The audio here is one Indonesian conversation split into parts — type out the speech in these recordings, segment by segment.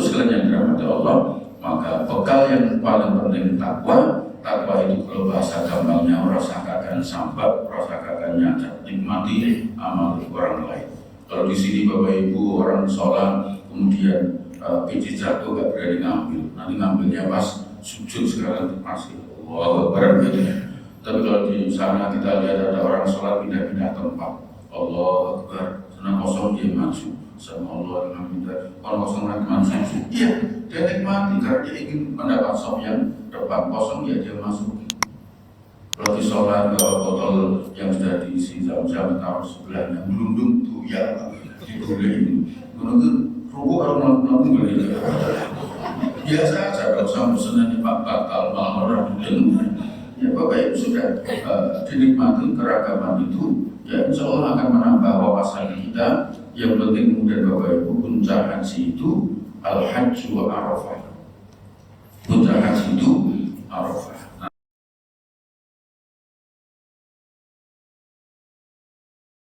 sekalian yang dirahmati Allah, maka bekal yang paling penting takwa. Takwa itu kalau bahasa gampangnya merasakan sambat, merasakan nyata, nikmati amal orang lain. Kalau di sini Bapak Ibu orang sholat kemudian biji jatuh gak berani ngambil, nanti ngambilnya pas sujud sekarang masih Allah Akbar gitu ya. Tapi kalau di sana kita lihat ada orang sholat pindah-pindah tempat, Allah Akbar, senang kosong dia maju, sama Allah dengan minta, kalau kosong lagi maju, iya dia nikmati karena dia ingin mendapat sop yang depan kosong ya dia masuk. Kalau di sholat bawa botol yang sudah diisi jam-jam taruh sebelahnya, gelundung tuh ya dibolehin, menurut ruku kalau melakukan beli biasa aja, kalau usah pesenannya Pak batal malah orang dengar. Ya Bapak Ibu sudah dinikmati keragaman itu, ya insya Allah akan menambah wawasan kita. Yang penting kemudian Bapak Ibu puncak haji itu al-hajju wa arafah. Puncak haji itu arafah.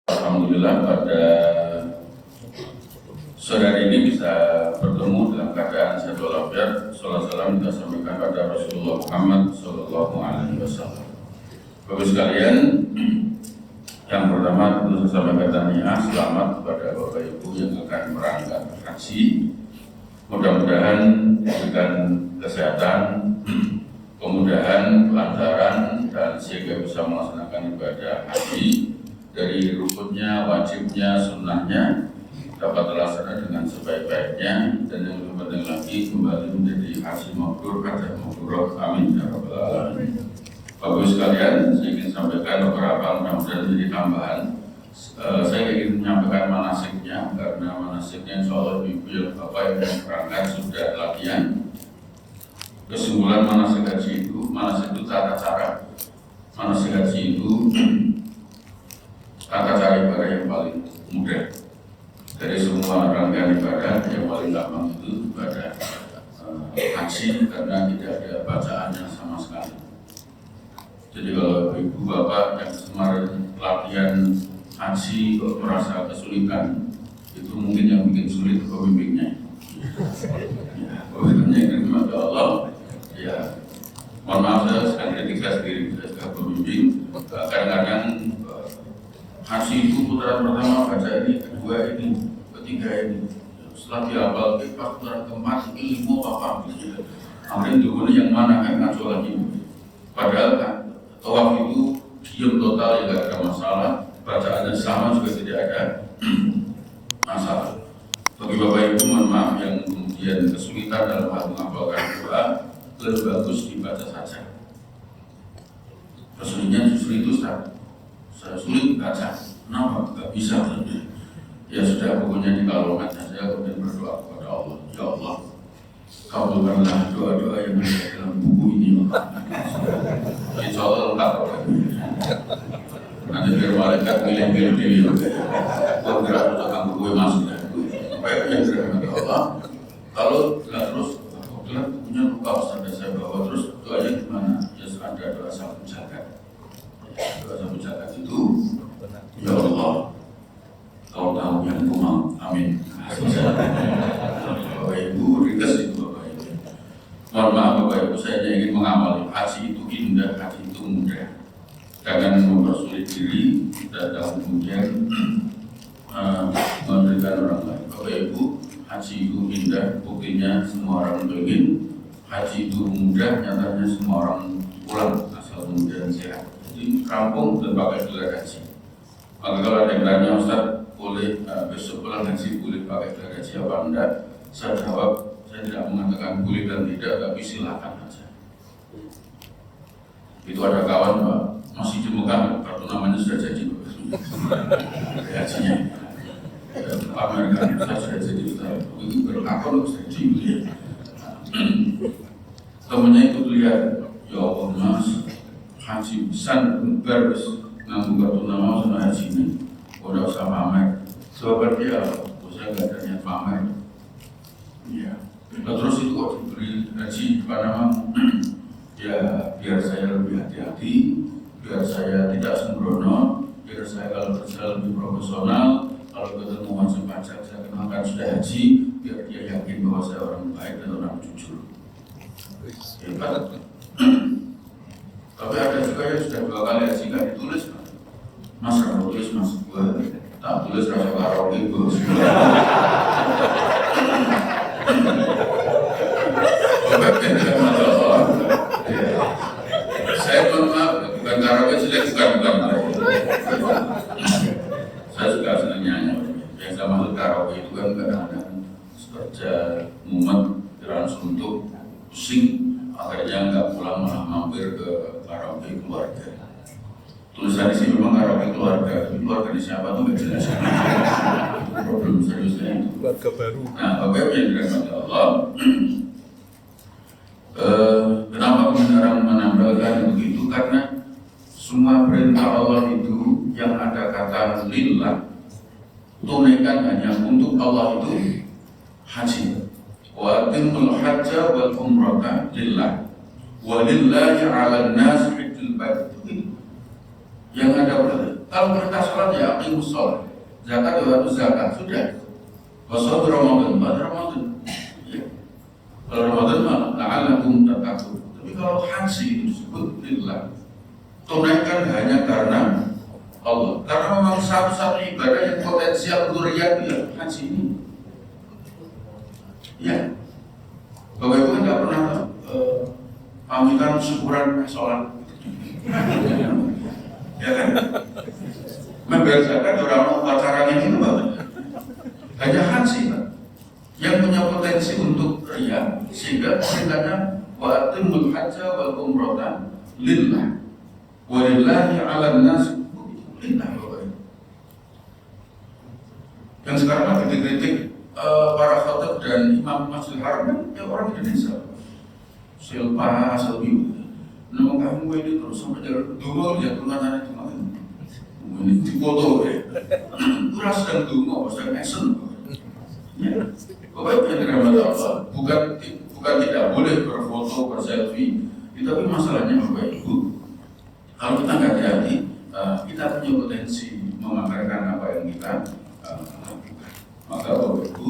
Alhamdulillah pada sore hari ini bisa bertemu dalam keadaan sehat walafiat. Sallallahu salam kita sampaikan pada Rasulullah Muhammad Sallallahu Alaihi Wasallam. Bapak sekalian, yang pertama tentu saya sampaikan tahniah selamat kepada Bapak Ibu yang akan berangkat haji. Mudah-mudahan diberikan kesehatan, kemudahan, kelancaran, dan sehingga bisa melaksanakan ibadah haji dari rukunnya, wajibnya, sunnahnya dapat terlaksana dengan sebaik-baiknya, dan yang lebih penting lagi kembali menjadi haji mabrur, hajah mabrurah, amin ya rabbal alamin. Bapak sekalian, saya ingin sampaikan beberapa mudah-mudahan menjadi tambahan. Saya ingin menyampaikan manasiknya karena manasiknya insya Allah ibu yang bapak yang berangkat sudah latihan. Kesimpulan manasik haji itu tata cara. Manasik haji itu tata cara ibadah yang paling mudah. Dari semua rangkaian ibadah yang paling gampang itu ibadah haji karena tidak ada bacaannya sama sekali. Jadi kalau ibu bapak yang kemarin latihan haji kok merasa kesulitan, itu mungkin yang bikin sulit pembimbingnya. Ya, pembimbingnya yang dimana Allah, ya mohon maaf saya sekali kritik saya sendiri, saya juga pembimbing. Kadang-kadang haji itu putaran pertama baca ini, kedua ini, ketiga ini. Setelah dihafal, pas putaran keempat ilmu apa gitu. Akhirnya dulu yang mana kan ngaco lagi. Padahal kan tawaf itu diam total ya tidak ada masalah, bacaannya sama juga tidak ada masalah. Bagi Bapak Ibu mohon maaf yang kemudian kesulitan dalam hal menghafalkan doa, lebih bagus dibaca saja. Kesulitannya justru itu saya sulit baca, kenapa? Gak bisa. Ya sudah, pokoknya dikalungkan saja kemudian berdoa kepada Allah. Ya Allah, kabulkanlah doa-doa yang ada dalam buku ini. Insya Allah lengkap. Nanti biar malaikat milih-milih diri. Kau gerak untuk kamu gue masuk. Baiknya gerak Allah. Kalau tidak terus, kebetulan punya lupa Ustaz saya bawa terus doanya gimana? Ya ada doa sapu jagat. Doa sapu jagat itu, ya Allah, kau tahu yang ku mau. Amin. Bapak Ibu, ringkas itu Bapak Ibu. Mohon maaf Bapak Ibu, saya ingin mengamali haji itu indah, haji itu mudah. Jangan mempersulit diri dan kemudian memberikan orang lain. Bapak Ibu, haji itu indah, buktinya semua orang ingin. Haji itu mudah, nyatanya semua orang pulang asal kemudian sehat. Jadi rampung dan pakai gelar haji. Maka kalau ada yang tanya Ustaz, boleh besok pulang haji boleh pakai gelar haji apa enggak? Saya jawab, saya tidak mengatakan boleh dan tidak, tapi silakan aja. Itu ada kawan Pak, masih di Mekah, kartu namanya sudah jadi hajinya. Pamerkan saya sudah jadi Ustaz, itu berakal sudah jadi. Temennya ikut lihat, ya Allah Mas, haji besar berbers nganggu kartu nama sama haji ini, udah usah pamer. Sebab dia, saya nggak ada niat pamer. Ya, nah, terus itu kok diberi haji apa nama? Ya, biar saya lebih hati-hati, biar saya tidak sembrono, biar saya kalau kerja lebih profesional, kalau ketemu wajib pajak saya kenalkan sudah haji, biar dia yakin bahwa saya orang baik dan orang jujur. Hebat. Tapi ada juga yang sudah 2 kali haji nggak ditulis, Mas rasa tulis Mas, gue tak tulis rasa karaoke bos. Saya mohon maaf, bukan karaoke jelek, bukan. Saya juga senang nyanyi. Yang saya maksud karaoke itu kan kadang-kadang kerja mumet, pikiran suntuk, pusing, akhirnya nggak pulang malah mampir ke karaoke keluarga. Tulisan di sini memang karaoke keluarga, tapi keluarga di siapa tuh nggak jelas. Problem seriusnya itu. Keluarga baru. Nah, Bapak yang dirahmati Allah, kenapa kebenaran menambahkan begitu? Karena semua perintah Allah itu yang ada kata lillah, tunaikan hanya untuk Allah itu haji. Wa atimul hajja wal umrata lillah wa lillahi 'alan nas hajjul bait. Yang ada berarti kalau perintah sholat ya aqimus sholat, zakat ya harus zakat, sudah. Wasal Ramadan, pada Ramadan. Ya. Kalau Ramadan malah la'allakum tattaqun. Tapi kalau haji itu disebut lillah, tunaikan hanya karena Allah. Karena memang satu-satu ibadah yang potensial untuk riya itu ya haji ini. Ya, Bapak Ibu kan nggak pernah pamitan syukuran sholat, ya kan? Membiasakan orang pacaran ini Bapak, hanya haji Pak, yang punya potensi untuk riya, sehingga perintahnya wa atimul hajja wal umrata lillah wa lillahi 'alan nas lillah. Yang sekarang lagi dikritik para khatib dan imam Masjidil Haram kan ya orang Indonesia. Silpa, Selbi, nama kamu ini terus sampai jalan dungo dia tunangannya itu ini dipoto ya. Kuras dan dungo, sedang action. Ya, Bapak yang dirahmati Allah, bukan tidak boleh berfoto, berselfie, tapi masalahnya Bapak Ibu, kalau kita nggak hati-hati, kita punya potensi memamerkan apa yang kita lakukan. Maka Bapak Ibu,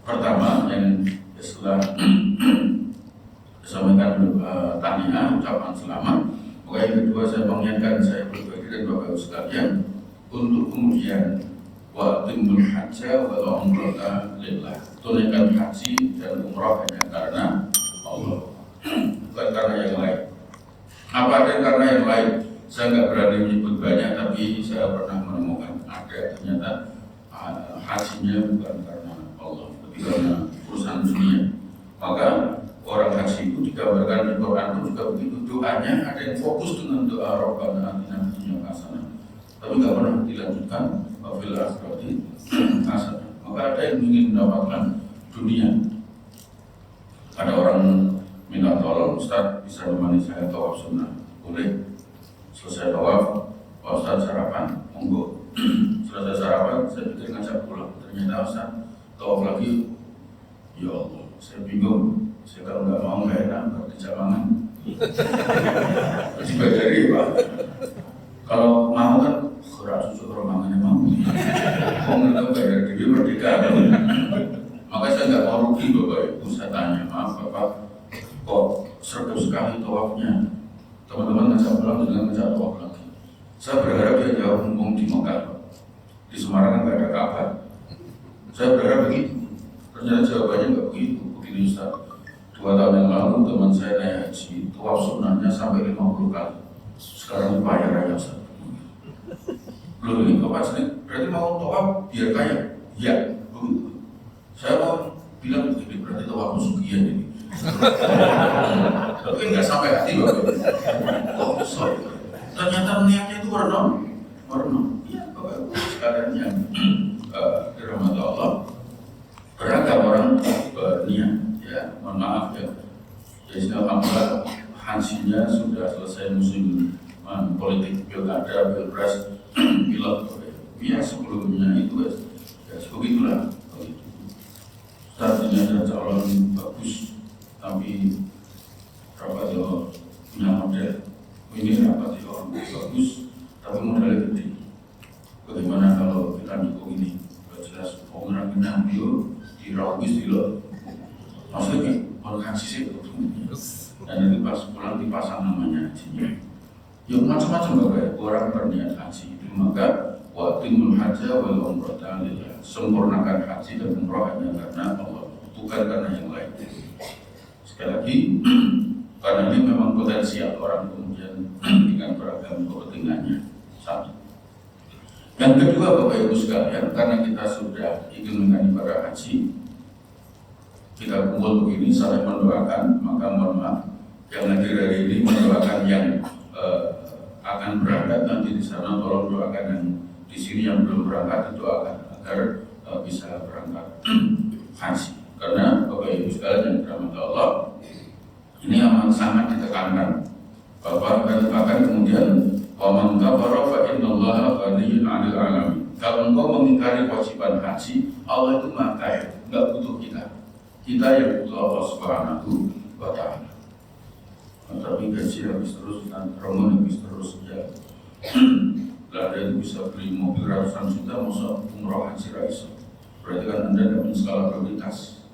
pertama yang setelah sampaikan tahniah, ucapan selamat. Maka yang kedua saya mengingatkan saya pribadi dan Bapak Ibu sekalian untuk kemudian wa atimul hajja wa umrata lillah, tunaikan haji dan umrah hanya karena Allah, bukan karena yang lain. Apa ada karena yang lain? Saya nggak berani menyebut banyak, tapi saya pernah menemukan ada ternyata hajinya bukan karena Allah, tapi karena urusan dunia. Maka orang haji itu digambarkan di Quran itu juga begitu, doanya ada yang fokus dengan doa Rabbana atina fid dunya hasanah, tapi nggak pernah dilanjutkan wa fil akhirati hasanah. Maka ada yang ingin mendapatkan dunia. Ada orang minta tolong, Ustaz bisa menemani saya tawaf sunnah, boleh? Selesai tawaf, Ustaz sarapan, monggo. Selesai sarapan, saya pikir ngajak pulang. Ternyata Ustaz tawaf lagi, ya Allah, saya bingung. Saya kalau nggak mau nggak enak, nggak dijak mangan. Dibajari Pak. Kalau mau kan, kurang susu kalau mangannya mau. Kalau nggak bayar diri merdeka. Maka saya nggak mau rugi Bapak Ibu. Saya tanya, maaf Bapak, kok sergap sekali tawafnya? Teman-teman ngajak pulang dengan ngajak tawaf lagi. Saya berharap dia jauh mumpung di Mekah. Di Semarang kan nggak ada Ka'bah. Saya berharap begitu. Ternyata jawabannya nggak begitu. Begini Ustaz. 2 tahun yang lalu teman saya naik haji, tawaf sunnahnya sampai 50 kali. Sekarang bayar aja Ustaz. Loh ini Bapak sini berarti mau tawaf biar kaya? Iya, begitu. Saya mau bilang begini, berarti tawaf musuhian ini. Tapi nggak sampai hati Bapak. Oh, sorry. Ternyata niatnya itu warna. Iya, Bapak Ibu sekalian yang dirahmati Allah. Beragam orang berniat, ya, mohon maaf ya. Jadi alhamdulillah hajinya sudah selesai musim politik pilkada, pilpres, pilek. Ya sebelumnya itu ya begitulah. Saat ini ada calon bagus, tapi rapatnya punya model. Ini rapatnya orang bagus, tapi modalnya gede. Bagaimana kalau kita dukung ini? Jelas orang menang bio maksudnya kalau haji sih dan itu pas pulang dipasang namanya hajinya. Ya macam-macam Bapak, orang berniat haji itu maka watimul haja wal umrata lillah, sempurnakan haji dan umrah hanya karena Allah, bukan karena yang lain. Sekali lagi karena ini memang potensial orang kemudian dengan beragam kepentingannya. Satu. Yang kedua Bapak Ibu sekalian, karena kita sudah ingin ibadah haji, kita kumpul begini saling mendoakan, maka mohon maaf yang hadir hari ini mendoakan yang akan berangkat nanti di sana, tolong doakan yang di sini yang belum berangkat doakan agar bisa berangkat haji. Karena Bapak Ibu sekalian yang dirahmati Allah, ini amat sangat ditekankan. Bapak katakan kemudian waman kafara fa innallaha ghaniyyun 'anil 'alamin. Kalau engkau mengingkari kewajiban haji, Allah itu Maha Kaya, enggak butuh kita. Kita yang butuh Allah Subhanahu wa taala. Tapi gaji habis terus, promo habis terus ya. Lah ada yang bisa beli mobil ratusan juta, masa umroh haji raiso. Berarti kan Anda tidak punya skala prioritas.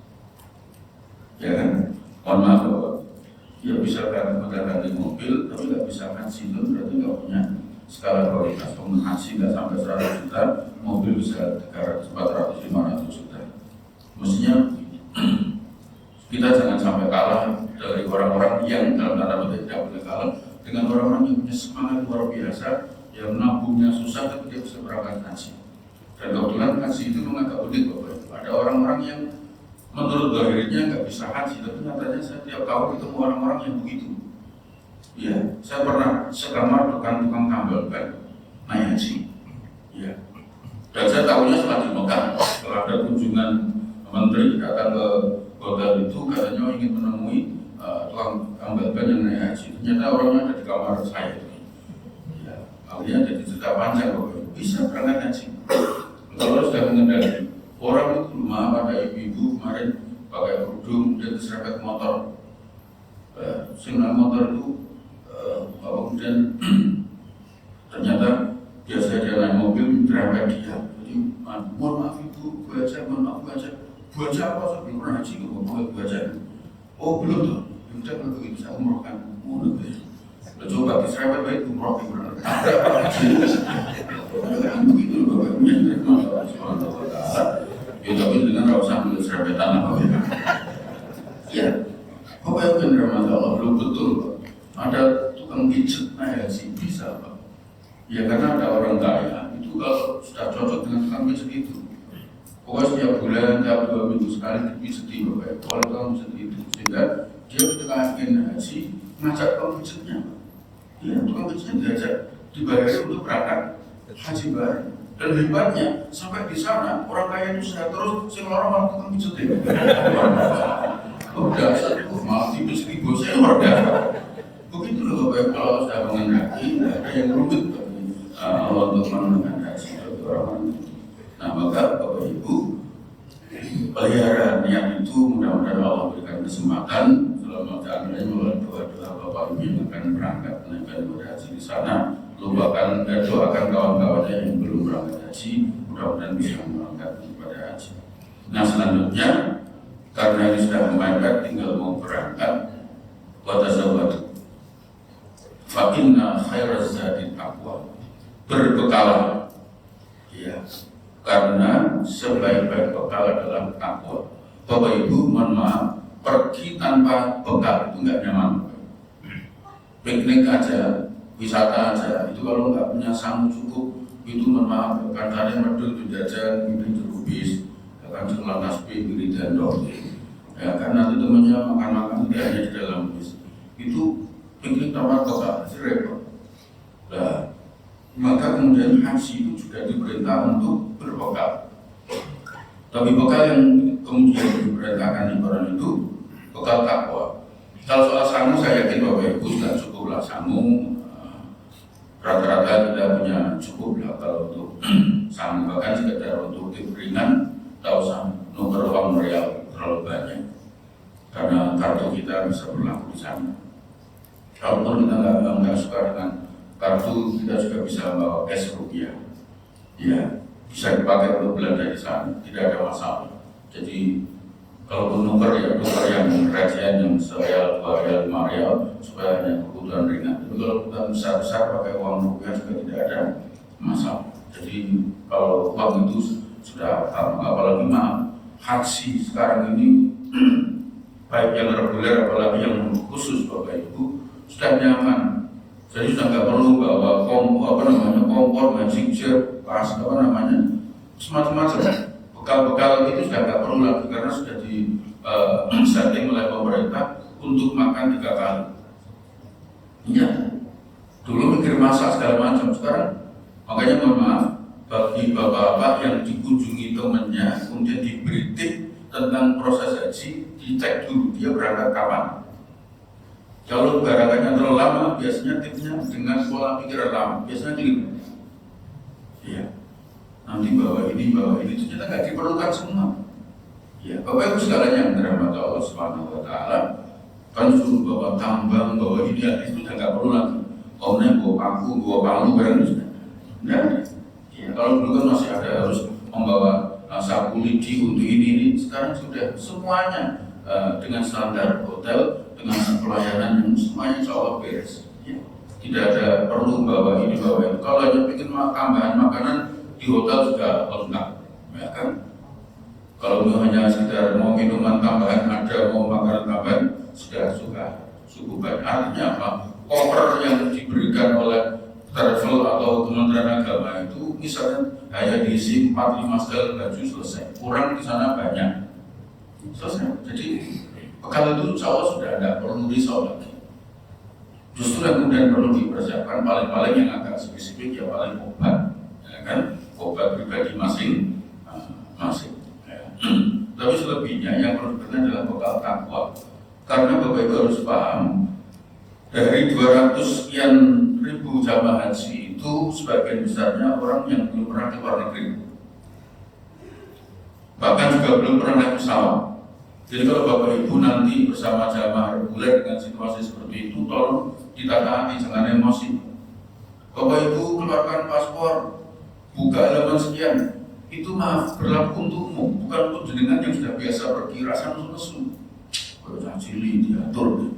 Ya kan? Mohon maaf Bapak. Ya bisa kan ganti mobil, tapi nggak bisa haji itu berarti nggak punya skala prioritas. Kalau haji nggak sampai 100 juta, mobil bisa 300, 400, 500 juta. Mestinya kita jangan sampai kalah dari orang-orang yang dalam tanda petik tidak boleh kalah dengan orang-orang yang punya semangat luar biasa, yang nabungnya susah tapi dia bisa berangkat haji. Dan kebetulan haji itu memang agak unik Bapak. Ada orang-orang yang menurut zahirnya nggak bisa haji, tapi nyatanya saya tiap tahun ketemu orang-orang yang begitu. Ya, saya pernah sekamar tukang tambal ban naik haji. Ya, dan saya tahunya setelah di Mekah, setelah ada kunjungan menteri datang ke hotel itu, katanya ingin menemui tukang tambal ban yang naik haji. Ternyata orangnya ada di kamar saya. Ya, akhirnya jadi cerita panjang Bapak. Bisa berangkat haji. Kalau sudah mengendali. Orang itu maaf ada ibu-ibu kemarin pakai kerudung dan diserempet motor. Sehingga motor itu kemudian ternyata biasa dia naik mobil dirempet dia. Jadi mohon maaf ibu, baca, mohon maaf baca. Baca apa? Saya belum pernah haji, kok boleh baca. Oh belum tuh, udah kalau begitu saya umrohkan. Mohon maaf. Coba diserempet baik umroh gimana? Begitu Bapak punya masalah Subhanahu wa ta'ala. Ya tapi dengan rasa ambil serempetan apa ya? Ya, Bapak yang benar masalah belum betul Pak. Ada tukang pijet naik haji bisa Pak. Ya karena ada orang kaya itu kalau sudah cocok dengan tukang pijet itu, pokoknya setiap bulan, tiap 2 minggu sekali dipijet Bapak. Kalau tukang pijet itu sehingga dia ketika ingin haji ngajak tukang pijetnya. Ya tukang pijetnya diajak dibayar untuk berangkat haji bareng. Dan hebatnya sampai di sana orang kaya itu sehat terus, sing orang malah tukang pijet ya. Udah satu malah tipis ribu saya udah. Begitu loh Bapak kalau sudah mengendaki, ada yang rumit bagi Allah untuk mengenai haji bagi orang itu. Nah maka Bapak Ibu pelihara niat itu, mudah-mudahan Allah berikan kesempatan selama kami melalui doa-doa Bapak Ibu yang akan berangkat menaikkan ibadah haji di sana. Doakan kawan-kawannya yang belum berangkat haji, mudah-mudahan bisa berangkat pada haji. Nah selanjutnya, karena ini sudah mepet, tinggal mau berangkat, watazawwadu. Fa inna khairaz zadi taqwa. Berbekalah, ya, karena sebaik-baik bekal adalah takwa. Bapak Ibu, mohon maaf, pergi tanpa bekal itu nggak nyaman. Piknik aja, wisata aja, itu kalau nggak punya sangu cukup, itu mohon maaf, kan kalian medul di jajan, di jerubis, akan sekolah tasbih, beli dendok, ya kan nanti temennya makan-makan tidak hanya di dalam bis, itu piknik tanpa bekal, itu repot. Nah, maka kemudian haji itu juga diperintah untuk berbekal. Tapi bekal yang kemudian diperintahkan orang itu bekal takwa. Kalau soal sangu saya yakin Bapak Ibu sudah cukuplah sangu. Rata-rata kita punya cukup lah kalau untuk sangu, bahkan sekedar untuk tip ringan atau nomor uang real terlalu banyak karena kartu kita bisa berlaku di sana. Kalaupun kita nggak suka dengan kartu, kita juga bisa membawa cash rupiah, ya bisa dipakai untuk belanja di sana, tidak ada masalah. Jadi Kalaupun nuker ya nuker yang recehan yang serial 2 real 5 real supaya hanya kebutuhan ringan. Tapi kalau kebutuhan besar-besar pakai uang rupiah juga tidak ada masalah. Jadi kalau uang itu sudah apalagi haji sekarang ini baik yang reguler apalagi yang khusus Bapak Ibu sudah nyaman. Jadi sudah nggak perlu bawa kompor, magic jar, semacam-macam. Bekal-bekal itu sudah nggak perlu lagi karena sudah di setting oleh pemerintah untuk makan 3 kali. Iya, dulu mikir masak segala macam, sekarang makanya mohon maaf bagi bapak-bapak yang dikunjungi temannya kemudian diberi tip tentang proses haji, dicek dulu dia berangkat kapan. Kalau berangkatnya terlalu lama, biasanya tipnya dengan pola pikir lama, biasanya keliru. Iya. Nanti bawa ini, ternyata nggak diperlukan semua. Ya, Bapak Ibu sekalian yang dirahmati Allah Subhanahu Wa Taala, kan suruh bawa tambang, bawa ini, itu sudah nggak perlu lagi. Omnya bawa paku, bawa palu, barang itu sudah. Nah, ya, kalau dulu kan masih ada harus membawa sapu lidi untuk ini, sekarang sudah semuanya dengan standar hotel, dengan pelayanan yang semuanya insya Allah beres. Ya. Tidak ada perlu bawa ini, bawa itu. Kalau hanya ingin tambahan makanan di hotel juga lengkap, ya kan? Kalau hanya sekedar mau minuman tambahan ada, mau makanan tambahan sudah cukup banyak. Artinya apa? Koper yang diberikan oleh travel atau Kementerian Agama itu misalnya hanya diisi 4-5 setel baju selesai, kurang di sana banyak selesai. Jadi bekal itu insya Allah sudah tidak perlu risau lagi. Justru yang kemudian perlu dipersiapkan paling-paling yang agak spesifik ya paling obat, ya kan? Obat pribadi masing-masing. Tapi selebihnya yang perlu diperhatikan adalah bekal takwa. Karena Bapak Ibu harus paham, dari 200 sekian ribu jamaah haji itu sebagian besarnya orang yang belum pernah ke luar negeri, bahkan juga belum pernah naik pesawat. Jadi kalau Bapak Ibu nanti bersama jamaah reguler dengan situasi seperti itu, tolong ditata hati, jangan emosi. Bapak Ibu keluarkan paspor, buka halaman sekian, itu maaf berlaku untukmu, bukan untuk jenengan yang sudah biasa pergi rasa nesu-nesu. Kalau cili diatur,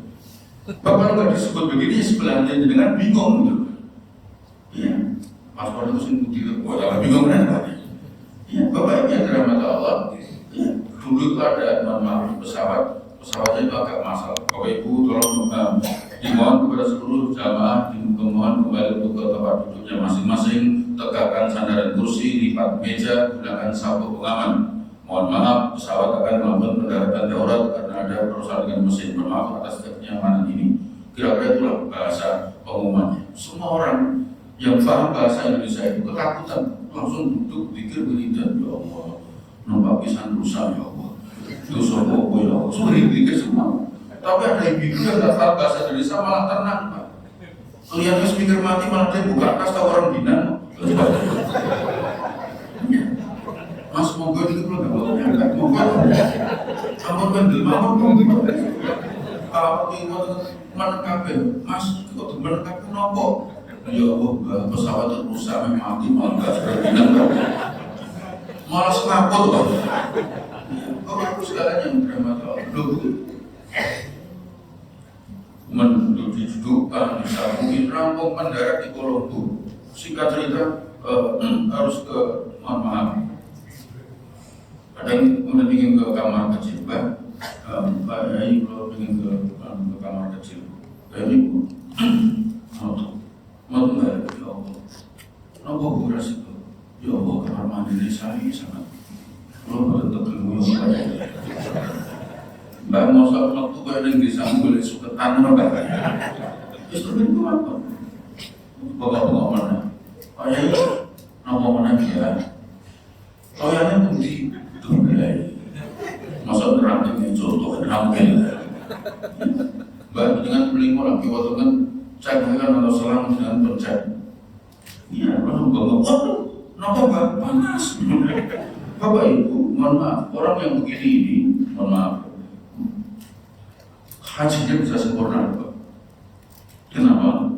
Bapak nggak disebut begini sebelahnya jenengan bingung gitu. Iya, paspor itu sing putih, jangan bingung kan? Iya, Bapak Ibu yang dirahmati Allah. Ya, dulu itu ada pesawatnya itu agak masalah. Bapak Ibu tolong dimohon kepada seluruh jamaah dimohon kembali untuk ke tempat duduknya masing-masing, tegakkan sandaran kursi, lipat meja, gunakan sabuk pengaman. Mohon maaf, pesawat akan melakukan pendaratan darurat karena ada perusahaan dengan mesin. Mohon maaf atas kenyamanan ini. Kira-kira itulah bahasa pengumumannya. Semua orang yang paham bahasa Indonesia itu ketakutan, langsung duduk pikir wiridan, ya Allah, nampak pisan rusak ya Allah, itu sopo ya Allah, semua dipikir semua. Tapi ada ibu yang nggak tahu bahasa Indonesia malah tenang Pak. Lihatnya speaker mati malah dia buka tas tahu orang binan. Mas monggo itu belum nggak monggo. Ampun kendel mawon. Kalau di mana kafe, Mas kok temen kafe nopo? Ya Allah, pesawat itu rusak mati malah nggak berbinan. Malah selaput loh. Kok aku segalanya yang drama dulu. Dudukkan, disambungin, rampung mendarat di Kolombo. Singkat cerita harus ke, mohon maaf, kadang kemudian ingin ke kamar kecil, Pak Yai kalau ingin ke kamar kecil, kayak ini Bu, mau nggak? Ya Allah, nopo buras itu, ya Allah kamar mandi ini saya sangat, belum ada terlalu banyak. Mbak mau soal waktu kau yang disambung oleh suketan apa? Instrumen itu apa? Bapak mana? Oh ya, nama mana dia? Oh ya ini bukti itu mulai. Masa terang dengan contoh rampel. Mbak dengan beli lagi waktu kan cek kan atau selang dengan pencet. Iya, kalau bapak, waduh, kenapa Mbak panas? Bapak Ibu, mohon maaf, orang yang begini ini, mohon maaf. Hajinya bisa sempurna, Pak. Kenapa?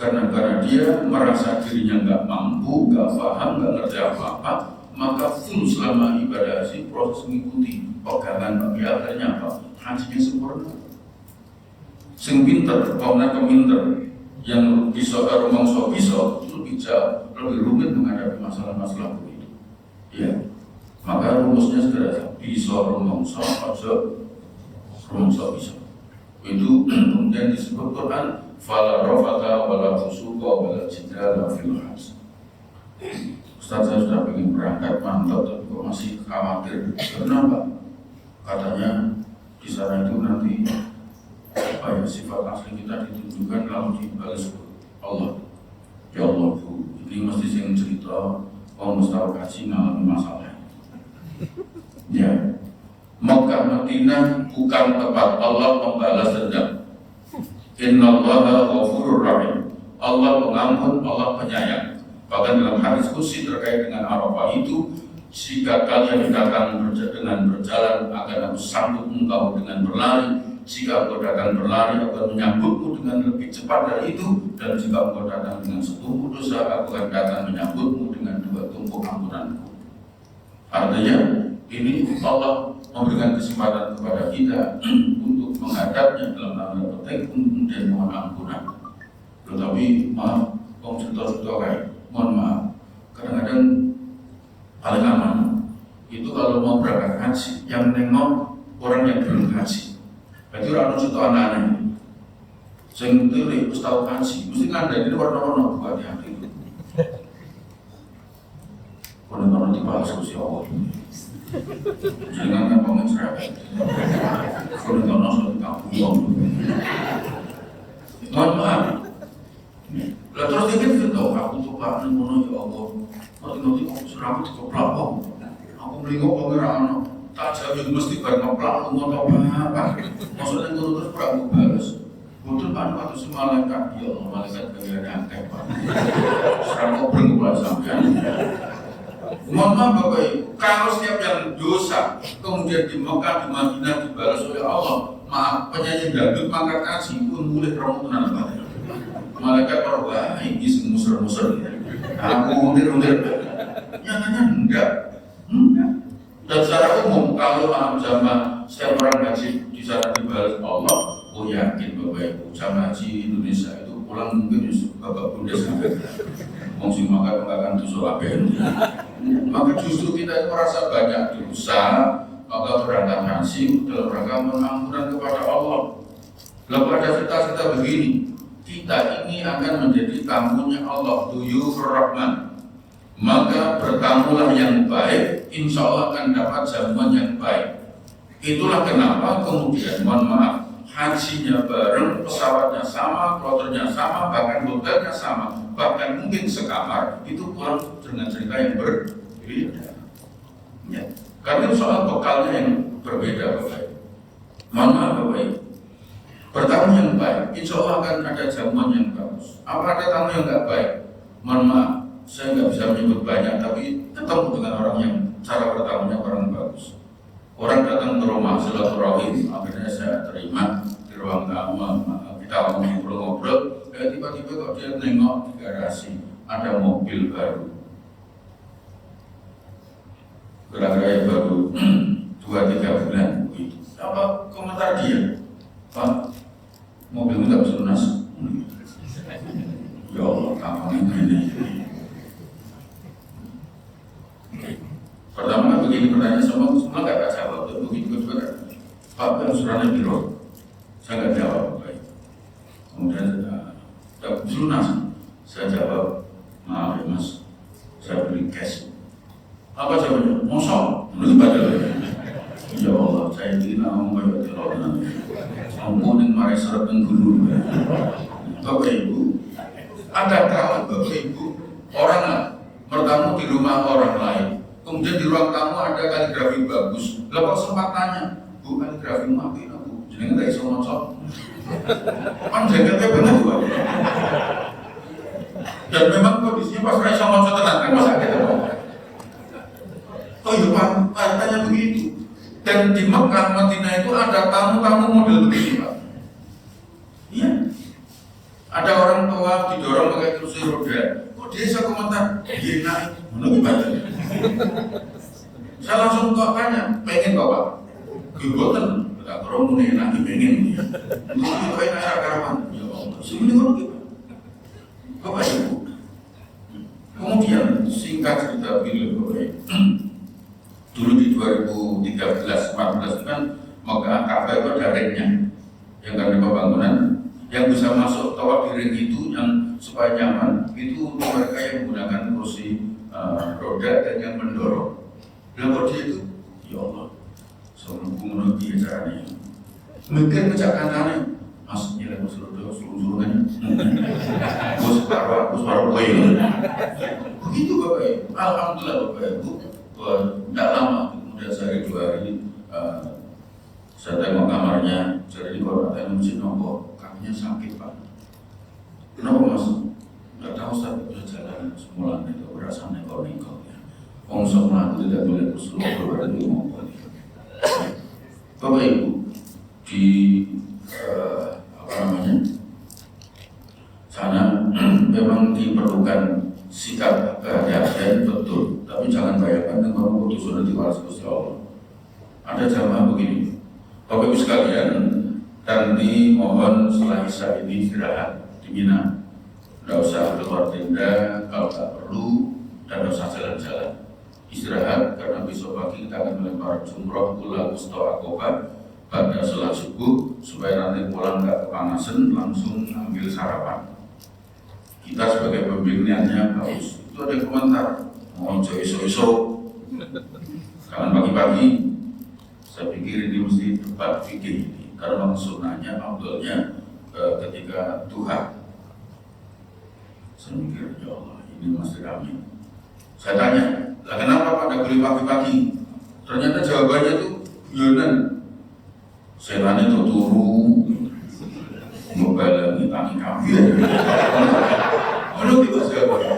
Karena dia merasa dirinya nggak mampu, nggak paham, nggak ngerti apa-apa, maka full selama ibadah haji proses mengikuti pegangan bagi akhirnya apa? Hajinya sempurna. Sing pinter, pemna keminter yang bisa rumongso bisa lebih jauh, lebih rumit menghadapi masalah-masalah begitu. Ya, maka rumusnya segera bisa rumongso, aja rumongso bisa. Itu kemudian disebut Quran fala rafata wala fusuqa wala jidala fil hajj. Ustaz, saya sudah ingin berangkat mantap tapi kok masih khawatir. Kenapa? Katanya di sana itu nanti apa ya, sifat asli kita ditunjukkan lalu dibalas Allah. Ya Allah Bu, ini mesti sing cerita orang Mustafa Haji ngalami masalah. Ya, Makkah Madinah bukan tempat Allah membalas dendam. Innallaha ghafurur rahim. Allah pengampun, Allah penyayang. Bahkan dalam hadis qudsi terkait dengan Arafah itu, jika kalian datang dengan berjalan akan aku sambut engkau dengan berlari. Jika engkau datang berlari, aku akan menyambutmu dengan lebih cepat dari itu. Dan jika engkau datang dengan setumpuk dosa, aku akan datang menyambutmu dengan 2 tumpuk ampunanku. Artinya, ini Allah memberikan kesempatan kepada kita untuk menghadapnya dalam tanda petik dan mohon ampunan. Tetapi maaf, cerita-cerita kayak mohon maaf, kadang-kadang paling aman itu kalau mau berangkat haji, yang nengok orang yang belum haji. Berarti orang cerita anak-anak saya ngerti, harus tahu haji, mesti ngandai ini warna-warna buat hati itu. Warna-warna dibalas ke si Allah. Jangan kan pengecerah. Warna-warna sudah dikabung. Mohon maaf. Lah terus dikit tahu aku tuh pak ngono ya Allah. Nanti aku serang di keplak kok. Aku melingkuk pengeran. Tak jawab mesti bar ngeplak ngono apa. Maksudnya terus pramu balas. Betul kan waktu si malaikat ya Allah, malaikat bagian angkat pak. Serang kok berengkulah sampean. Mohon maaf Bapak Ibu, kalau setiap yang dosa kemudian di Mekah, di Madinah dibalas oleh Allah, maaf penyanyi dangdut mangkat kasih pun mulai remutan apa? Malaikat wah ini musir-musir. Aku undir-undir. Nyatanya enggak. Dan secara umum kalau jamaah setiap orang haji di sana dibalas Allah, oh yakin Bapak Ibu, jamaah haji Indonesia itu pulang mungkin Bapak Bunda sampai mungkin makan tuh soal maka justru kita itu merasa banyak dosa, maka berangkat haji dalam rangka mengampunan kepada Allah. Lalu ada cita-cita begini, kita ini akan menjadi tamunya Allah, Duyufur Rahman. Maka bertamulah yang baik, insya Allah akan dapat jamuan yang baik. Itulah kenapa kemudian mohon maaf, hajinya bareng, pesawatnya sama, kloternya sama, bahkan hotelnya sama, bahkan mungkin sekamar, itu pulang dengan cerita yang berbeda. Ya. Karena soal bekalnya yang berbeda Bapak Ibu. Mohon maaf Bapak Ibu, bertamu yang baik, insya Allah akan ada jamuan yang bagus. Apa ada tamu yang nggak baik? Mohon maaf, saya nggak bisa menyebut banyak, tapi ketemu dengan orang yang cara bertamunya orang bagus. Orang datang ke rumah silaturahim, akhirnya saya terima di ruang tamu, kita ngobrol-ngobrol, tiba-tiba kok dia nengok di garasi ada mobil baru. Kira-kira baru 2-3 bulan begitu. Apa komentar dia? Pak, mobilmu nggak bisa lunas. Ya Allah, kapan ini? Pertama begini pertanyaan semua nggak ada jawab. Begitu juga Pak suratnya biro, saya nggak jawab. Baik. Kemudian nggak bisa lunas. Saya jawab, maaf ya Mas, saya beli cash. Apa jawabnya? Mosok, menurut padahal. Ya Allah, saya ingin ngomong kayak telonan. Ngomongin mari seret dulu. Bapak Ibu, ada tahu Bapak Ibu orang bertamu di rumah orang lain, kemudian di ruang tamu ada kaligrafi bagus. Lalu sempat tanya, Bu, kaligrafi apa Bu? Jadi nggak iso mosok. Kan jengkelnya benar Bu. Dan memang kondisinya pas iso mosok tenang, kan masa gitu Pak. Oh iya Pak, tanya begitu. Dan di Mekah, Madinah itu ada tamu-tamu model begini Pak. Iya. Ada orang tua didorong pakai kursi roda. Kok dia bisa komentar? Dia naik. Mana gimana? Saya langsung kok tanya, pengen kok Pak? Giboten, tak kurang muni lagi pengen. Mesti kayak nasa karawan. Ya Allah, sebenarnya kalau gitu. Bapak Ibu. Kemudian singkat cerita beliau Bapak Ibu. Dulu di 2013-14 kan Mekah Ka'bah itu ada ringnya, yang karena pembangunan yang bisa masuk tawaf di ring itu yang supaya nyaman itu mereka yang menggunakan kursi roda dan yang mendorong. Dalam dia itu, ya Allah, sebelum mengerti caranya, mungkin kecakanannya, mas nilai mas roda seluruh-seluruhnya, bos paruh koin. Begitu Bapak Ibu. Alhamdulillah Bapak Ibu. Tidak lama, kemudian sehari 2 hari saya tengok kamarnya, jadi kalau ada masjid nombor, kakinya sakit Pak. Kenapa Mas? Tidak tahu saya bisa jalan semula itu berasa nekor-nekor ya. Ongsok aku tidak boleh berseluruh berarti mau Bapak Ibu di sana memang diperlukan sikap kehati-hatian betul, tapi jangan bayangkan kalau putus sudah diwaras Gusti Allah. Ada jamaah begini, Bapak Ibu sekalian, nanti mohon setelah Isya ini istirahat di Mina, tidak usah keluar tenda kalau tak perlu, dan tidak usah jalan-jalan, istirahat karena besok pagi kita akan melempar jumroh Ula Wusta Aqobah pada sholat subuh supaya nanti pulang nggak kepanasan, langsung ambil sarapan. Kita sebagai pemimpin niatnya bagus. Itu ada komentar, mohon iso-iso, jangan pagi-pagi. Saya pikir ini mesti tepat fikih ini, karena sunnahnya, abdulnya ketika duha. Saya mikir, ya Allah, ini masih kami. Saya tanya, lah kenapa pada boleh pagi-pagi? Ternyata jawabannya itu, Yunan, setan itu turu, membalangi tangi kafir. Menurut itu jawabannya.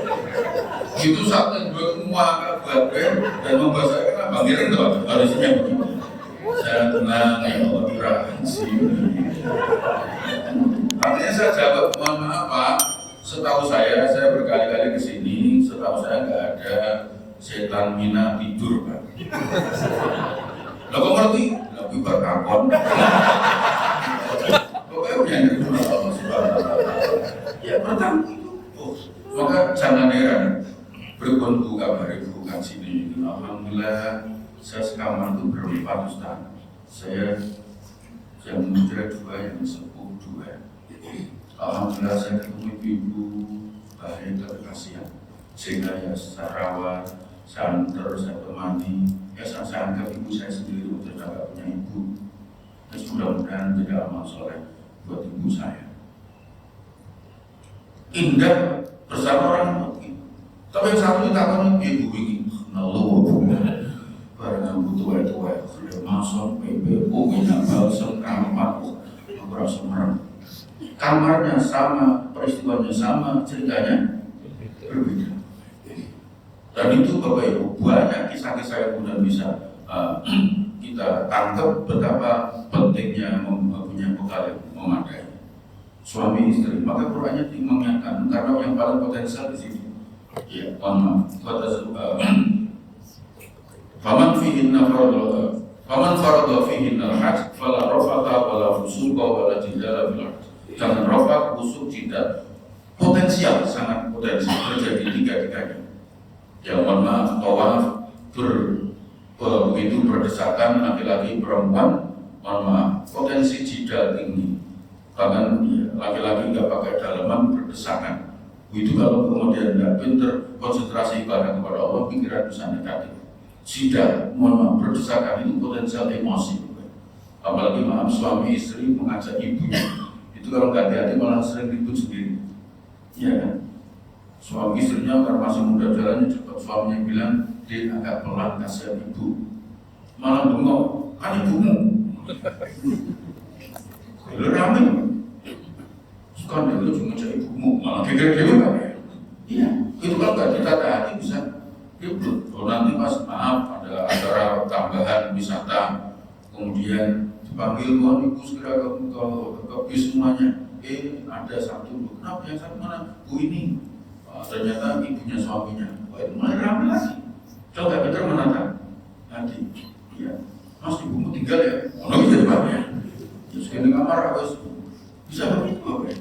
Itu saat yang bermuaka dan membahasakan bangkiran itu harusnya begitu. Saya tenang, ya Allah berhasil. Artinya saya jawab, mohon maaf Pak, setahu saya berkali-kali kesini, setahu saya nggak ada setan Mina tidur Pak. Lo kok ngerti? Lebih berkakon. Pokoknya punya ya pertama itu. Maka jangan heran, berhubung buka bariku kan sini. Alhamdulillah, saya sekamar itu berempat Ustaz. Saya yang muda 2, yang sepuh 2. Alhamdulillah saya ketemu ibu baik tapi kasihan. Sehingga ya saya rawat, saya antar, saya temani. Ya saya anggap ibu saya sendiri untuk tidak punya ibu. Dan mudah-mudahan jadi amal soleh buat ibu saya. Indah bersama orang mungkin. Tapi yang satu dikatakan ibu ini ngeluh. Barang butuh itu sudah masuk PBU minyak balsam kamar aku rasa merem. Kamarnya sama, peristiwanya sama, ceritanya berbeda. Dan itu Bapak Ibu banyak kisah-kisah yang kemudian bisa kita tangkap betapa pentingnya punya bekal yang memadai. Suami istri, maka Qur'annya mengingatkan karena yang paling potensial di sini. Ya, mohon maaf. Faman farada fihinna al-hajj fala rafatha wala fusuqa wala jidala fil hajj. Jangan rafat, fusuk, jidal. Potensial, sangat potensial terjadi tiga-tiganya. Ya mohon maaf, tawaf begitu berdesakan laki-laki perempuan, mohon maaf, potensi jidal tinggi. Bahkan ya, laki-laki nggak pakai dalaman berdesakan. Itu kalau kemudian nggak pinter konsentrasi ibadah kepada Allah, pikiran bisa negatif. Sidang, mohon maaf, berdesakan itu potensial emosi. Apalagi maaf suami istri mengajak ibunya, itu kalau nggak hati-hati malah sering ribut sendiri. Ya kan? Suami istrinya karena masih muda jalannya cepat, suaminya bilang dia agak pelan kasihan ibu. Malah bengok, kan ibumu. Kalau ramai, suka dia cuma cari ibumu, malah geger-geger kan ya? Iya, itu kalau nggak ditata hati bisa ribut. Kalau nanti pas maaf ada acara tambahan wisata, kemudian dipanggil mohon ibu segera ke bis semuanya. Ada satu, kenapa yang satu mana? Bu ini, ternyata ibunya suaminya. Wah itu mulai ramai lagi. Coba pintar menata hati. Ya, Mas ibumu tinggal ya, ono gitu Pak ya. Terus kini kamar harus bisa begitu Pak ya.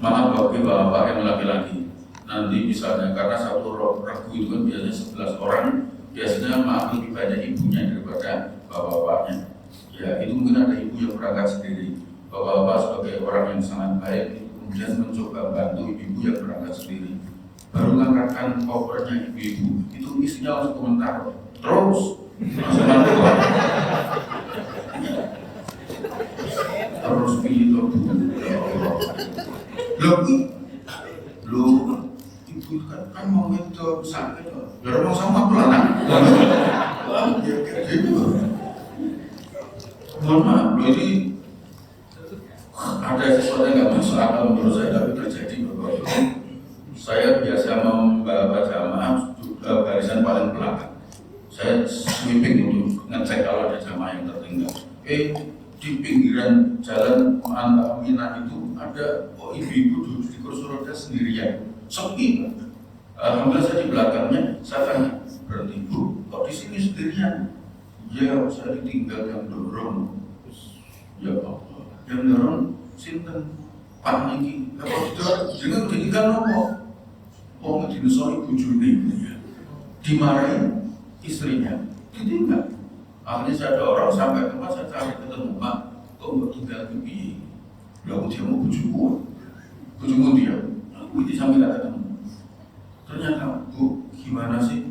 Maaf bagi bapak yang laki-laki. Nanti misalnya karena satu regu itu kan biasanya 11 orang, biasanya maaf lebih banyak ibunya daripada bapak-bapaknya. Ya itu mungkin ada ibu yang berangkat sendiri. Bapak-bapak sebagai orang yang sangat baik itu kemudian mencoba bantu ibu yang berangkat sendiri. Baru mengangkatkan kopernya ibu-ibu, itu isinya langsung komentar terus langsung bantu terus pilih bu lo ibu kan mau itu sakit ya orang sama pulang ya kayak gitu. Mohon maaf, jadi ada sesuatu yang nggak masuk akal menurut saya tapi terjadi Bapak Ibu. Saya biasa membawa jamaah barisan paling belakang. Saya sweeping untuk ngecek kalau ada jamaah yang tertinggal. Di pinggiran jalan Minah itu ada ibu-ibu duduk di kursi roda sendirian, sepi. Alhamdulillah saya di belakangnya, saya tanya, berhenti Bu, kok di sini sendirian? Ya, saya ditinggal yang dorong. Ya Allah, yang dorong sinten Pak niki. Apa didorong? Jangan ditinggal nopo. Oh, dinusoi bujune ya. Dimarahi istrinya, ditinggal. Akhirnya saya dorong sampai tempat saya cari ketemu Pak, kok nggak tinggal ke piye? Lalu dia mau bujumu dia. Aku di samping tak ketemu. Ternyata Bu, gimana sih?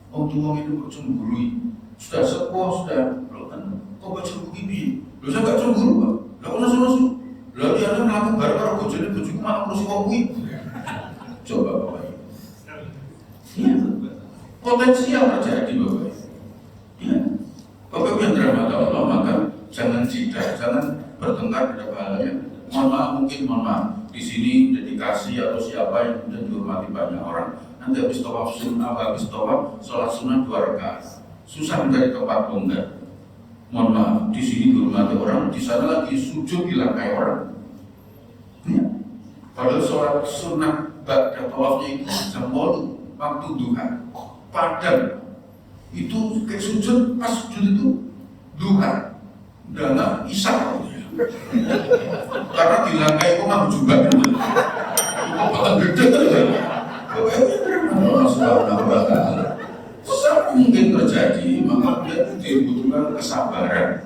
Om tua itu kok cemburui? Sudah sepuh, sudah kan? Kok gak cemburu ini? Loh saya gak cemburu Pak. Lalu nasu-nasu. Lalu dia ada melakukan barang-barang bojone bojoku malah ngurusi wong kuwi. Coba Bapak Ibu. Iya. Potensial terjadi Bapak Ibu. Iya. Bapak Ibu yang dirahmati Allah, maka jangan jidah, jangan bertengkar pada hal yang mohon maaf di sini dedikasi atau siapa yang kemudian dihormati banyak orang. Nanti habis tawaf sunnah, habis tawaf sholat sunnah 2 rakaat. Susah mencari tempat longgar. Mohon maaf, di sini dihormati orang, di sana lagi sujud dilangkai orang. Ya. Padahal sholat sunnah ba'da tawafnya itu jam 8 waktu duha. Padahal itu kayak sujud, pas sujud itu duha, udah nggak isak. Karena dilangkai kok nggak juga itu bakal gede kan. Mungkin terjadi, maka dia dibutuhkan kesabaran.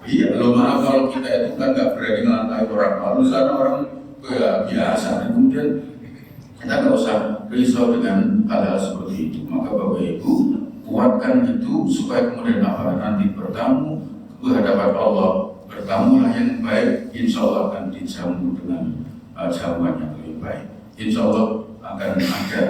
Iya, lo maaf kalau kita itu kan nggak berani ngelantai orang, lalu sana orang biasa, dan kemudian kita nggak usah risau dengan hal-hal seperti itu. Maka Bapak Ibu kuatkan itu supaya kemudian apa nanti bertamu ke hadapan Allah, bertamulah yang baik, insya Allah akan dijamu dengan jamuan yang lebih baik. Insya Allah akan ada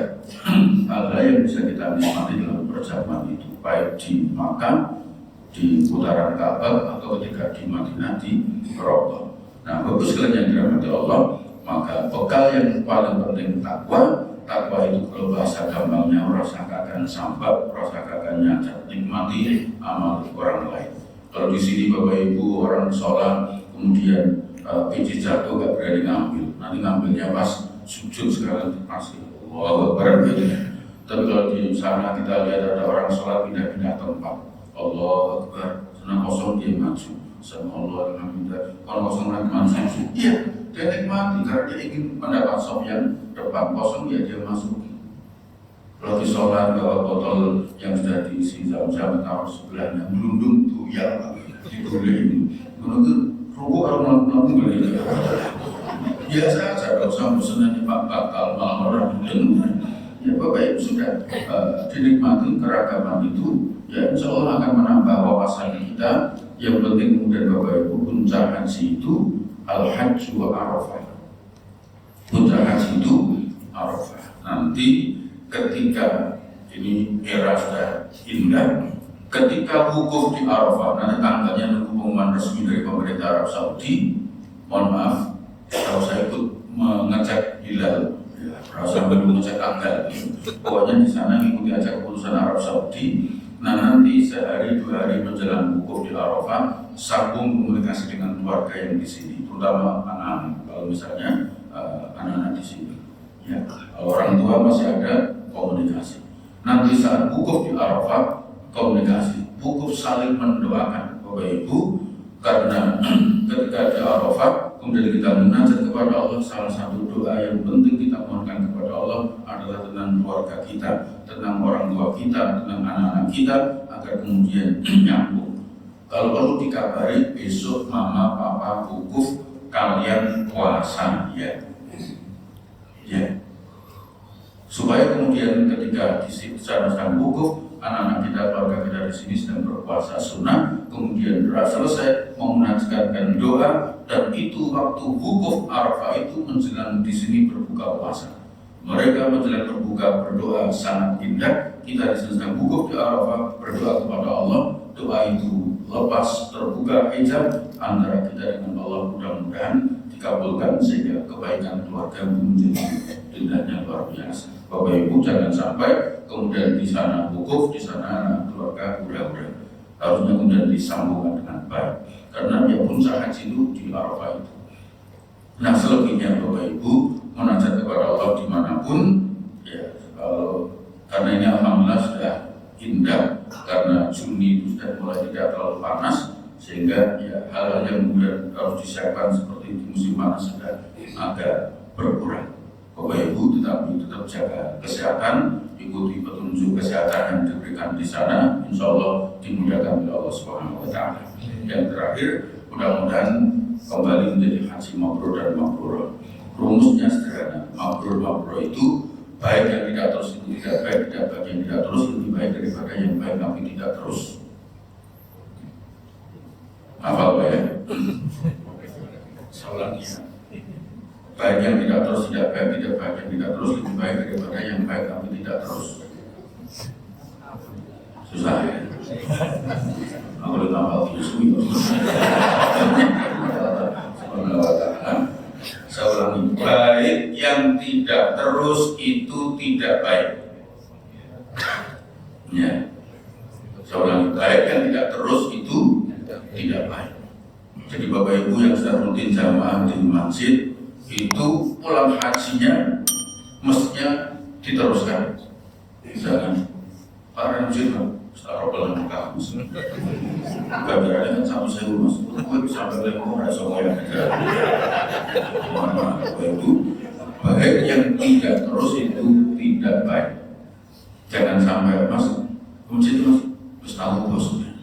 hal-hal yang bisa kita nikmati dalam perjamuan itu, baik di Makkah, di putaran Ka'bah, atau ketika di Madinah di Raudhah. Nah, Bapak sekalian yang dirahmati Allah, maka bekal yang paling penting takwa. Takwa itu kalau bahasa gampangnya merasakan sambat, merasakan nyata, nikmati amal orang lain. Kalau di sini Bapak Ibu orang sholat, kemudian biji jatuh gak berani ngambil, nanti ngambilnya pas sujud sekarang masih Allah Akbar gitu ya. Tapi kalau di sana kita lihat ada orang sholat pindah-pindah tempat, Allah Akbar, senang kosong dia maju, sama Allah Alhamdulillah, kalau kosong lagi maju, iya dia nikmati karena dia ingin mendapat sop yang depan kosong ya dia masuk. Kalau di sholat bawa botol yang sudah diisi zam-zam taruh sebelahnya, melundung tuh ya dibolehin, menurut rukuk kalau melakukan beli biasa aja, kalau usah pesenannya Pak bakal malam orang dengar. Ya Bapak Ibu sudah dinikmati keragaman itu, ya insya Allah akan menambah wawasan kita. Yang penting kemudian Bapak Ibu puncak haji itu al-hajj wa arafah. Puncak haji itu arafah. Nanti ketika ini era sudah indah, ketika wukuf di Arafah, nanti tanggalnya nunggu pengumuman resmi dari pemerintah Arab Saudi. Mohon maaf, kalau saya ikut mengecek hilal, rasa belum mengecek tanggal. Pokoknya di sana mengikuti aja keputusan Arab Saudi. Nah nanti sehari 2 hari menjelang wukuf di Arafah, sambung komunikasi dengan keluarga yang di sini, terutama anak-anak. Kalau misalnya anak-anak di sini, ya orang tua masih ada komunikasi. Nanti saat wukuf di Arafah, komunikasi, wukuf saling mendoakan Bapak Ibu, karena ketika di Arafah kemudian kita munajat kepada Allah, salah satu doa yang penting kita mohonkan kepada Allah adalah tentang keluarga kita, tentang orang tua kita, tentang anak-anak kita, agar kemudian nyambung. Kalau perlu dikabari besok mama papa wukuf, kalian puasa ya, supaya kemudian ketika di sana sedang wukuf, anak-anak kita, keluarga kita di sini sedang berpuasa sunnah, kemudian selesai memunajatkan doa, dan itu waktu wukuf Arafah itu menjelang di sini berbuka puasa. Mereka menjelang berbuka berdoa sangat indah. Kita di sini sedang wukuf di Arafah berdoa kepada Allah. Doa itu lepas terbuka hijab antara kita dengan Allah, mudah-mudahan dikabulkan sehingga kebaikan keluarga menjadi indahnya luar biasa. Bapak Ibu, jangan sampai kemudian di sana wukuf, di sana keluarga hura-hura. Harusnya kemudian disambungkan dengan baik, karena dia puncak haji itu di Arafah itu. Nah, selebihnya Bapak Ibu munajat kepada Allah dimanapun ya, karena ini alhamdulillah sudah indah, karena Juni itu sudah mulai tidak terlalu panas, sehingga ya hal-hal yang kemudian harus disiapkan seperti di musim panas sudah agak berkurang. Bapak Ibu tetap jaga kesehatan, ikuti petunjuk kesehatan yang diberikan di sana, insya Allah dimudahkan oleh Allah Subhanahu Wa Taala. Yang terakhir, mudah-mudahan kembali menjadi haji mabrur dan mabrur. Rumusnya sederhana, mabrur itu baik yang tidak terus itu tidak baik, tidak baik yang tidak terus lebih baik daripada yang baik tapi tidak terus. Apa ya? Soalnya baik yang tidak terus tidak baik, tidak baik yang tidak terus lebih baik daripada yang baik tapi tidak terus. Susah ya? Aku udah tambah filosofi. Saya ulangi, baik yang tidak terus itu tidak baik. Ya, saya ulangi, baik yang tidak terus itu tidak baik. Jadi Bapak Ibu yang sudah rutin jamaah di masjid, itu pulang hajinya mestinya diteruskan. Jangan para masjid setelah pulang Mekah, gambarannya kan satu sewu mas, gue bisa beli orang semua yang ada. Bapak Ibu, baik yang tidak terus itu tidak baik. Jangan sampai mas masjid mas tahu bosnya.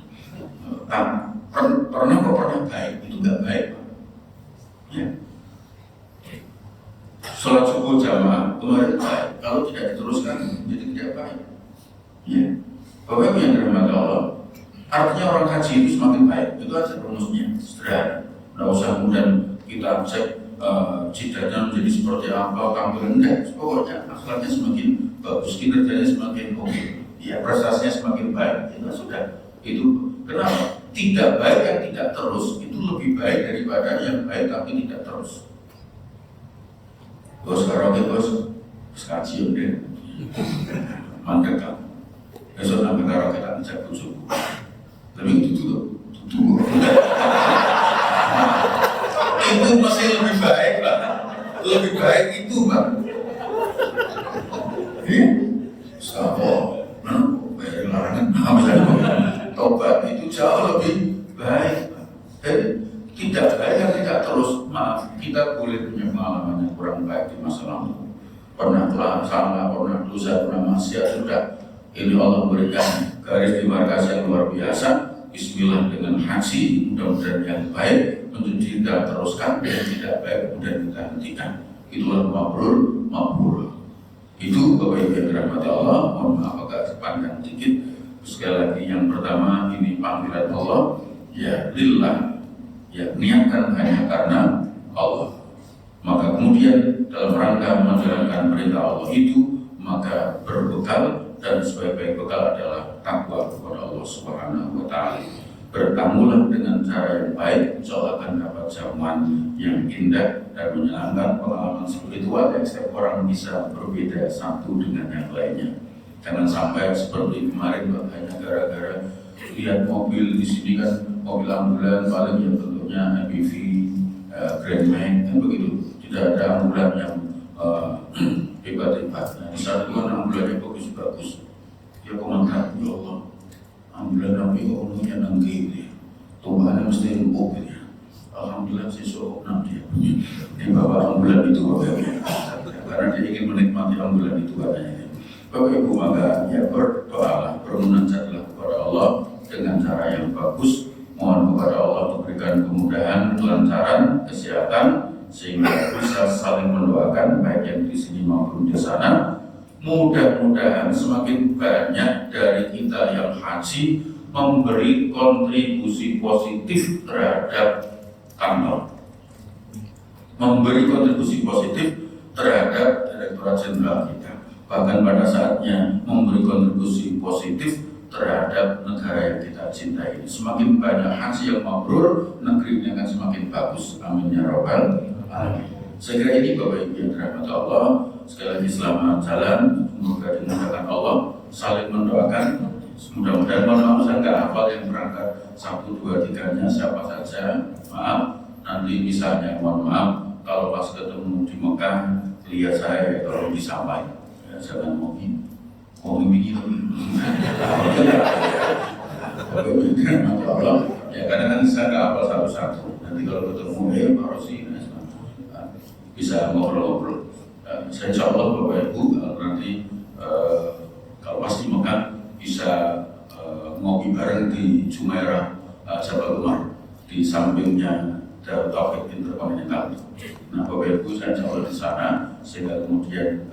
Pernah baik itu nggak baik, ya. Sholat subuh jamaah kemarin baik, kalau tidak diteruskan jadi tidak baik. Ya, Bapak Ibu yang dirahmati Allah, artinya orang haji itu semakin baik, itu aja rumusnya, sederhana. Tidak usah kemudian kita cek jidatnya menjadi seperti apa, tampilan enggak. Pokoknya akhlaknya semakin bagus, kinerjanya semakin oke, ya prestasinya semakin baik. Itu sudah. Itu kenapa? Tidak baik yang tidak terus itu lebih baik daripada yang baik tapi tidak terus. Bos karaoke bos, kaji udah, mantap kan? Besok sampai karaoke tak ngecek tujuh, tapi itu itu masih lebih baik lah, lebih baik itu bang. Siapa? Bayar larangan, tobat itu jauh lebih baik. Tidak baik yang tidak terus. Maaf, kita boleh punya pengalaman yang kurang baik di masa lalu. Pernah salah, pernah dosa, pernah maksiat, sudah. Ini Allah berikan garis demarkasi yang luar biasa. Bismillah dengan haji, mudah-mudahan yang baik menjadi kita teruskan, yang tidak baik kemudian kita hentikan. Itulah mabrur. Itu Bapak Ibu yang dirahmati Allah. Mohon maaf agak panjang sedikit. Sekali lagi yang pertama ini panggilan Allah, ya lillah. Ya, niatkan hanya karena Allah. Maka kemudian dalam rangka menjalankan perintah Allah itu, maka berbekal dan sebaik-baik bekal adalah takwa kepada Allah Subhanahu Wa Taala. Bertamulah dengan cara yang baik, insya Allah akan dapat jamuan yang indah dan menyenangkan. Pengalaman spiritual yang setiap orang bisa berbeda satu dengan yang lainnya. Jangan sampai seperti kemarin hanya gara-gara lihat mobil di sini kan, mobil ambulan paling yang bentuknya MPV, Grand Max kan begitu. Tidak ada ambulan yang hebat-hebat. Nah, di saat itu kan ambulannya bagus-bagus. umumnya nanti tumbuhannya mesti empuk gitu ya. Alhamdulillah sesuk nanti ini bawa ambulan itu karena dia ingin menikmati ambulan itu katanya. Bapak Ibu maka ya berdoalah, bermunajatlah kepada Allah dengan cara yang bagus. Mohon kepada Allah untuk berikan kemudahan, kelancaran, kesehatan sehingga bisa saling mendoakan baik yang di sini maupun di sana. Mudah-mudahan semakin banyak dari kita yang haji memberi kontribusi positif terhadap kantor, memberi kontribusi positif terhadap Direktorat Jenderal kita, bahkan pada saatnya memberi kontribusi positif terhadap negara yang kita cintai ini. Semakin banyak haji yang mabrur, negeri ini akan semakin bagus. Amin ya rabbal alamin. Saya kira ini Bapak Ibu yang dirahmati Allah. Sekali lagi selamat jalan, semoga dimudahkan Allah, saling mendoakan. Mudah-mudahan mohon saya nggak hafal yang berangkat 1, 2, 3-nya siapa saja. Maaf, nanti misalnya mohon maaf kalau pas ketemu di Mekah lihat saya tolong disampaikan. Ya, jangan mau begini. Ya kadang-kadang saya nggak hafal satu-satu. Nanti kalau ketemu Pak Rosi bisa ngobrol-ngobrol. Saya insya Allah Bapak Ibu nanti kalau pasti Mekah bisa ngopi bareng di Jumeirah Jabal Umar di sampingnya Darut Tauhid Interkontinental. Nah Bapak Ibu saya insya Allah di sana sehingga kemudian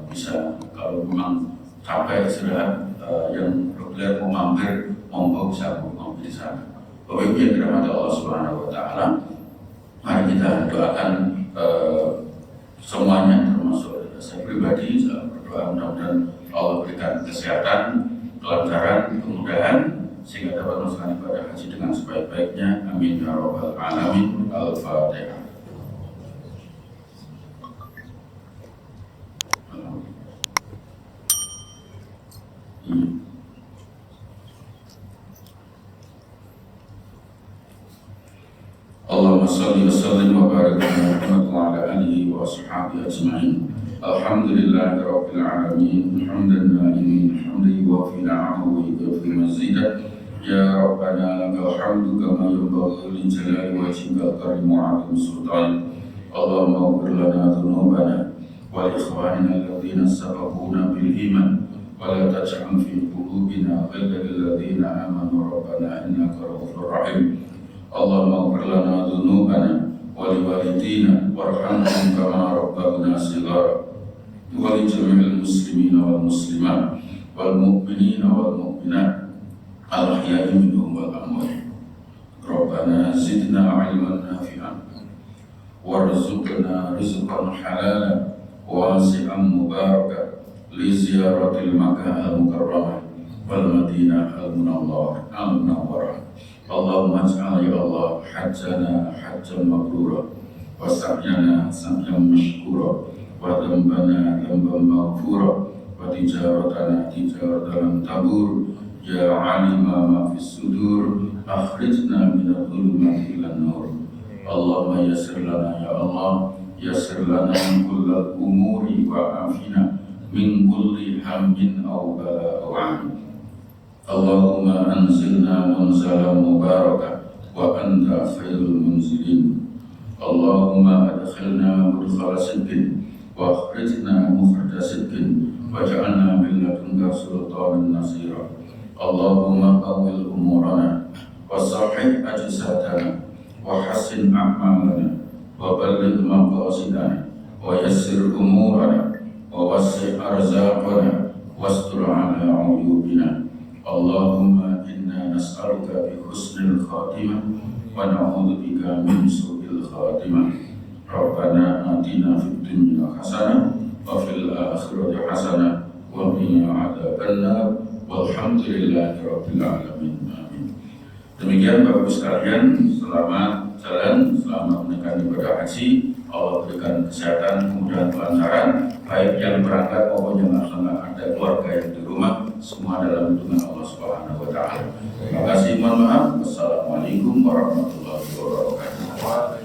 bisa kalau memang capek istirahat yang reguler mau mampir monggo bisa ngopi di sana. Bapak Ibu yang dirahmati Allah Subhanahu Wa Taala, mari kita doakan semuanya termasuk saya pribadi. Saya berdoa mudah-mudahan Allah berikan kesehatan, kelancaran, kemudahan sehingga dapat melaksanakan ibadah haji dengan sebaik-baiknya. Amin ya rabbal alamin. Al-Fatihah. Allahumma salli wa sallim wa barik ala Muhammad wa ala alihi wa ashabihi ajma'in. Alhamdulillahi rabbil alamin. Hamdan na'imin, hamdan yuwafi na'amahu wa yukafi mazidah. Ya Rabbana lakal hamdu kama yanbaghi li jalali wajhika al-karim wa 'azimi sultanik. Allahumma ighfir lana dhunubana wa li ikhwanina alladhina sabaquna bil iman wa la taj'al fi qulubina ghillan lil ladzina amanu rabbana innaka ra'ufur rahim. Allahumma ighfir lana dhunubana wa li walidina warhamhum kama rabbana shighara wa li jami'il muslimina wal muslimat wal mu'minina wal mu'minat al-ahya'i minhum wal amwat. Rabbana zidna 'ilman nafi'an warzuqna rizqan halalan wasi'an mubarakan li ziyaratil Makkah al-Mukarramah wal Madinah al-Munawwarah. Allahumma ij'al ya Allah hajjana hajjan mabrura wa sa'yana sa'yan mashkura wa dhanbana dhanban maghfura wa tijaratana tijaratan tabur. Ya alima ma fis sudur akhrijna minadh dhulumati ilan nur. Allahumma yassir lana ya Allah, yassir lana min kullal umuri wa afina min kulli hammin aw bala'in. Allahumma anzilna munzalan mubarakan wa anta khairul munzilin. Allahumma adkhilna mudkhala sidqin wa akhrijna mukhraja sidqin waj'alna min ladunka sultanan nasira. Allahumma qawwil umurana wa sahih ajsadana wa hassin a'malana wa balligh maqasidana wa yassir umurana wa wassi' arzaqana wastur 'ala 'uyubina. Allahumma inna nas'aluka bi husnil khatimah wa na'udzu bika min su'il khatimah. Rabbana atina fid dunya hasanah wa fil akhirati hasanah wa qina adzabannar. Walhamdulillahi rabbil alamin. Amin. Demikian Bapak Ibu sekalian, selamat jalan, selamat menunaikan ibadah haji. Allah berikan kesehatan, kemudahan, kelancaran, baik yang berangkat maupun yang ada keluarga yang di rumah, semua dalam lindungan Allah Subhanahu Wa Taala. Terima kasih, mohon maaf. Wassalamualaikum warahmatullahi wabarakatuh.